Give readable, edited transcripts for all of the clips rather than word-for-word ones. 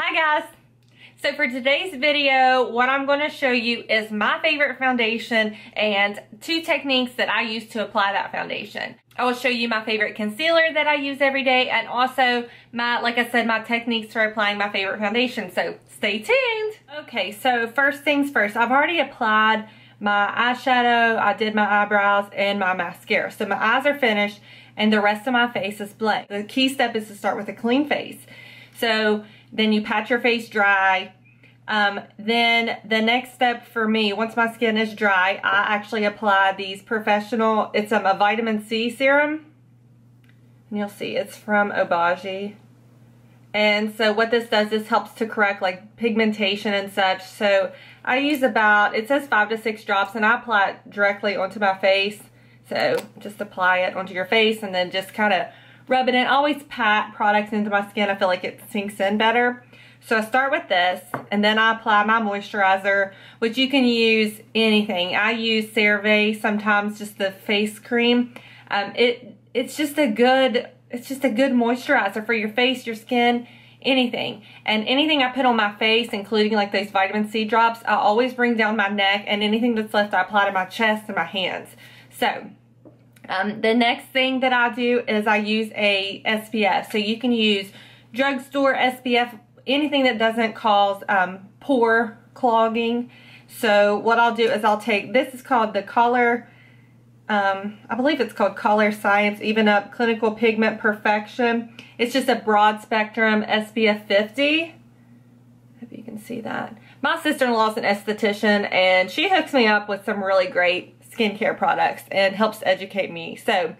Hi guys! So for today's video, what I'm going to show you is my favorite foundation and 2 techniques that I use to apply that foundation. I will show you my favorite concealer that I use every day and also like I said, my techniques for applying my favorite foundation. So stay tuned! Okay, so first things first, I've already applied my eyeshadow, I did my eyebrows, and my mascara. So my eyes are finished and the rest of my face is blank. The key step is to start with a clean face. So then you pat your face dry. Then the next step for me, once my skin is dry, I actually apply these Professional, it's a vitamin C serum. And you'll see it's from Obagi. And so what this does is helps to correct like pigmentation and such. So I use about, it says 5 to 6 drops, and I apply it directly onto my face. So just apply it onto your face and then just kind of rub it in. I always pat products into my skin. I feel like it sinks in better. So I start with this, and then I apply my moisturizer, which you can use anything. I use CeraVe, sometimes just the face cream. It's just a good moisturizer for your face, your skin, anything. And anything I put on my face, including like those vitamin C drops, I always bring down my neck, and anything that's left I apply to my chest and my hands. So the next thing that I do is I use a SPF. So you can use drugstore SPF, anything that doesn't cause pore clogging. So what I'll do is I'll take, this is called the Color, I believe it's called Colorescience Even Up Clinical Pigment Perfection. It's just a broad spectrum SPF 50. Hope you can see that. My sister-in-law is an esthetician, and she hooks me up with some really great skincare products and helps educate me. So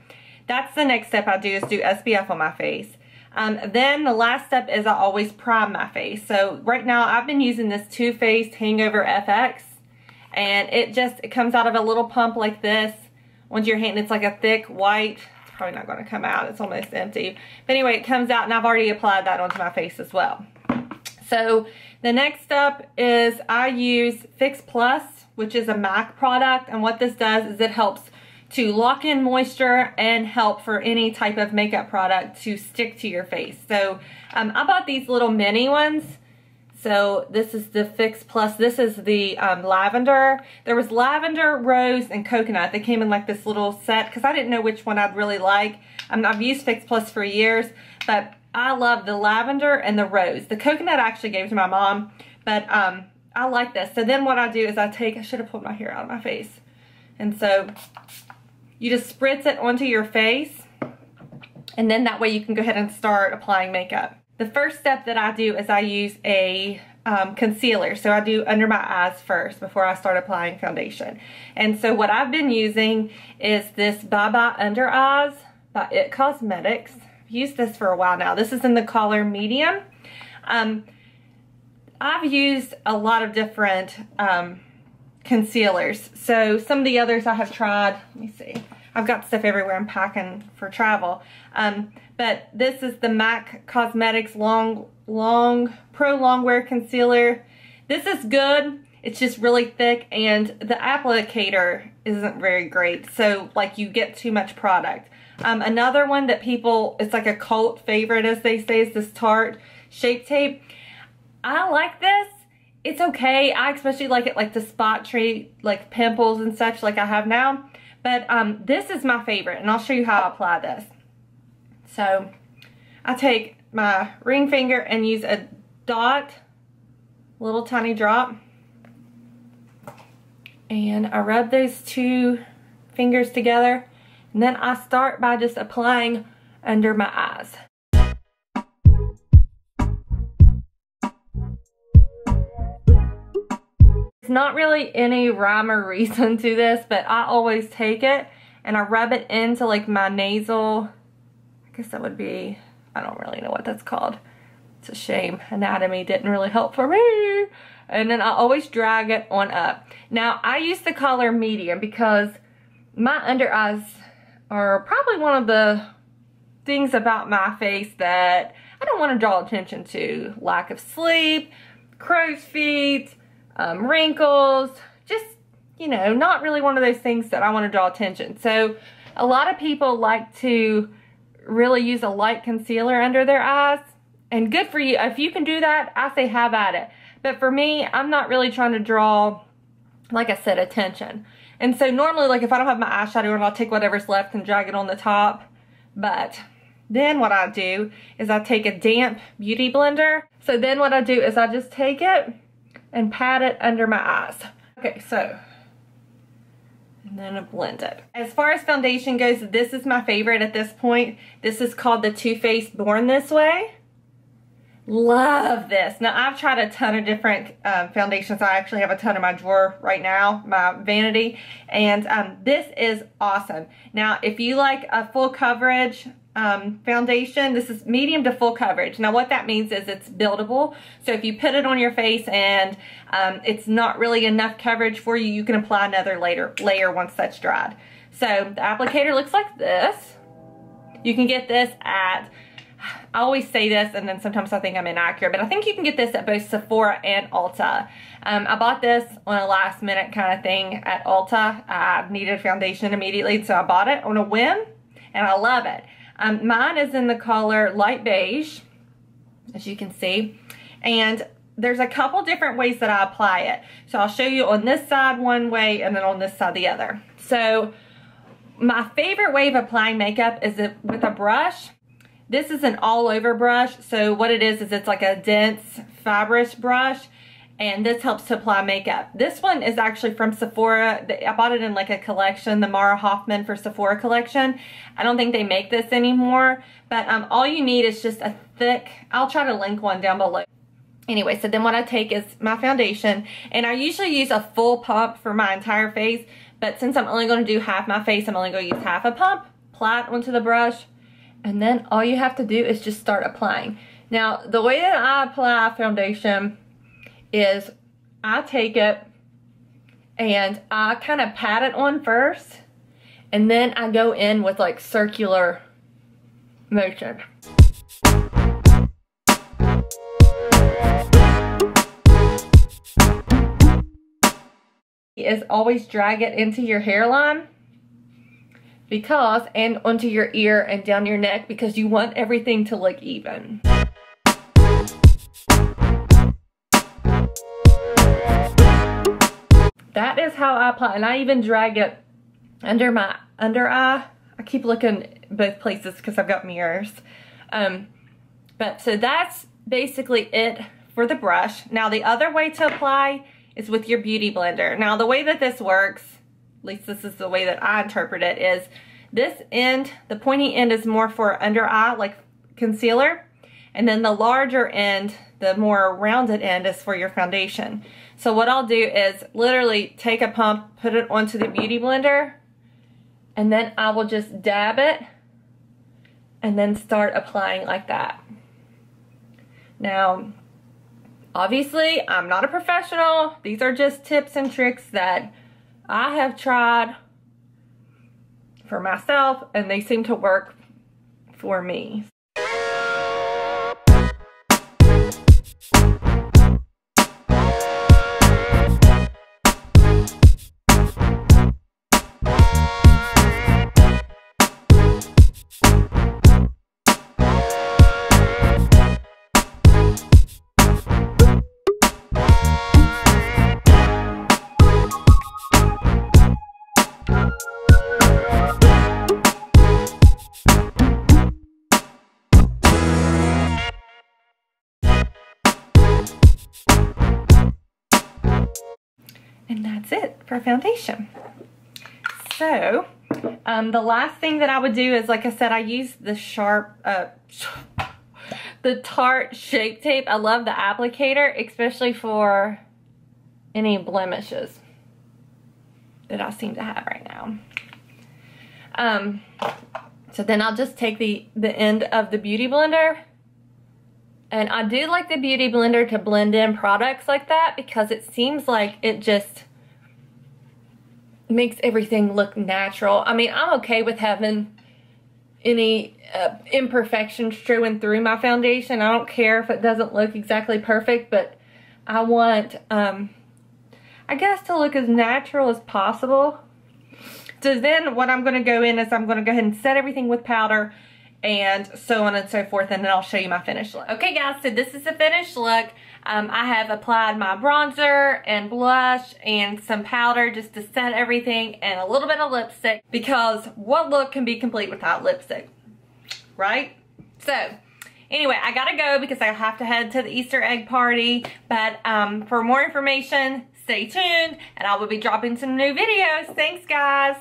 that's the next step I do, is do SPF on my face. Then the last step is I always prime my face. So right now I've been using this Too Faced Hangover FX, and it comes out of a little pump like this onto your hand. It's like a thick white, it's probably not going to come out, it's almost empty. But anyway, it comes out, and I've already applied that onto my face as well. So the next step is I use Fix Plus, which is a MAC product, and what this does is it helps to lock in moisture and help for any type of makeup product to stick to your face. So I bought these little mini ones. So this is the Fix Plus. This is the lavender. There was lavender, rose, and coconut. They came in like this little set because I didn't know which one I'd really like. I've used Fix Plus for years, but I love the lavender and the rose. The coconut I actually gave to my mom, but I like this. So then what I do is I should have pulled my hair out of my face. And so you just spritz it onto your face, and then that way you can go ahead and start applying makeup. The first step that I do is I use a concealer. So I do under my eyes first before I start applying foundation. And so what I've been using is this Bye Bye Under Eyes by IT Cosmetics. I've used this for a while now. This is in the color medium. I've used a lot of different concealers. So some of the others I have tried, let me see. I've got stuff everywhere I'm packing for travel. But this is the MAC Cosmetics Pro Longwear Concealer. This is good. It's just really thick, and the applicator isn't very great. So like you get too much product. Another one that it's like a cult favorite, as they say, is this Tarte Shape Tape. I like this. It's okay. I especially like it like to spot treat like pimples and such like I have now. But this is my favorite, and I'll show you how I apply this. So I take my ring finger and use a dot, little tiny drop, and I rub those 2 fingers together, and then I start by just applying under my eyes. There's not really any rhyme or reason to this, but I always take it and I rub it into like my nasal, I guess that would be, I don't really know what that's called. It's a shame. Anatomy didn't really help for me. And then I always drag it on up. Now I use the color medium because my under eyes are probably one of the things about my face that I don't want to draw attention to. Lack of sleep, crow's feet, wrinkles, just, you know, not really one of those things that I want to draw attention. So a lot of people like to really use a light concealer under their eyes, And good for you. If you can do that, I say have at it. But for me, I'm not really trying to draw, like I said, attention. And so normally, like if I don't have my eyeshadow on, I'll take whatever's left and drag it on the top. But then what I do is I take a damp beauty blender. So then what I do is I just take it and pat it under my eyes. Okay, so, and then I blend it. As far as foundation goes, this is my favorite at this point. This is called the Too Faced Born This Way. Love this. Now, I've tried a ton of different foundations. I actually have a ton in my drawer right now, my vanity. And this is awesome. Now, if you like a full coverage foundation, this is medium to full coverage. Now, what that means is it's buildable. So if you put it on your face and it's not really enough coverage for you, you can apply another layer once that's dried. So the applicator looks like this. You can get this at, I always say this and then sometimes I think I'm inaccurate, but I think you can get this at both Sephora and Ulta. I bought this on a last minute kind of thing at Ulta. I needed foundation immediately, so I bought it on a whim and I love it. Mine is in the color light beige, as you can see, and there's a couple different ways that I apply it. So I'll show you on this side one way and then on this side the other. So my favorite way of applying makeup is with a brush. This is an all-over brush, so what it is it's like a dense, fibrous brush, and this helps to apply makeup. This one is actually from Sephora. I bought it in like a collection, the Mara Hoffman for Sephora collection. I don't think they make this anymore, but all you need is just a thick, I'll try to link one down below. Anyway, so then what I take is my foundation, and I usually use a full pump for my entire face, but since I'm only going to do half my face, I'm only going to use half a pump, apply it onto the brush, and then all you have to do is just start applying. Now, the way that I apply foundation is I take it and I kind of pat it on first, and then I go in with like circular motion. Is always drag it into your hairline and onto your ear and down your neck, because you want everything to look even. That is how I apply, and I even drag it under my under eye. I keep looking both places because I've got mirrors. But so that's basically it for the brush. Now the other way to apply is with your beauty blender. Now the way that this works, at least this is the way that I interpret it, is this end, the pointy end is more for under eye, like concealer, and then the larger end, the more rounded end, is for your foundation. So what I'll do is literally take a pump, put it onto the beauty blender, and then I will just dab it and then start applying like that. Now, obviously, I'm not a professional. These are just tips and tricks that I have tried for myself, and they seem to work for me. And that's it for foundation. So, the last thing that I would do is, like I said, I use the the Tarte Shape Tape. I love the applicator, especially for any blemishes that I seem to have right now. So then I'll just take the end of the Beauty Blender. And I do like the Beauty Blender to blend in products like that, because it seems like it just makes everything look natural. I mean, I'm okay with having any imperfections showing through my foundation. I don't care if it doesn't look exactly perfect, but I want, I guess, to look as natural as possible. So then what I'm going to go in is I'm going to go ahead and set everything with powder. and so on and so forth, and then I'll show you my finished look. Okay guys, so this is the finished look. I have applied my bronzer and blush and some powder just to set everything, and a little bit of lipstick, because what look can be complete without lipstick, right? So anyway, I gotta go because I have to head to the Easter egg party, but for more information, stay tuned, and I will be dropping some new videos. Thanks guys.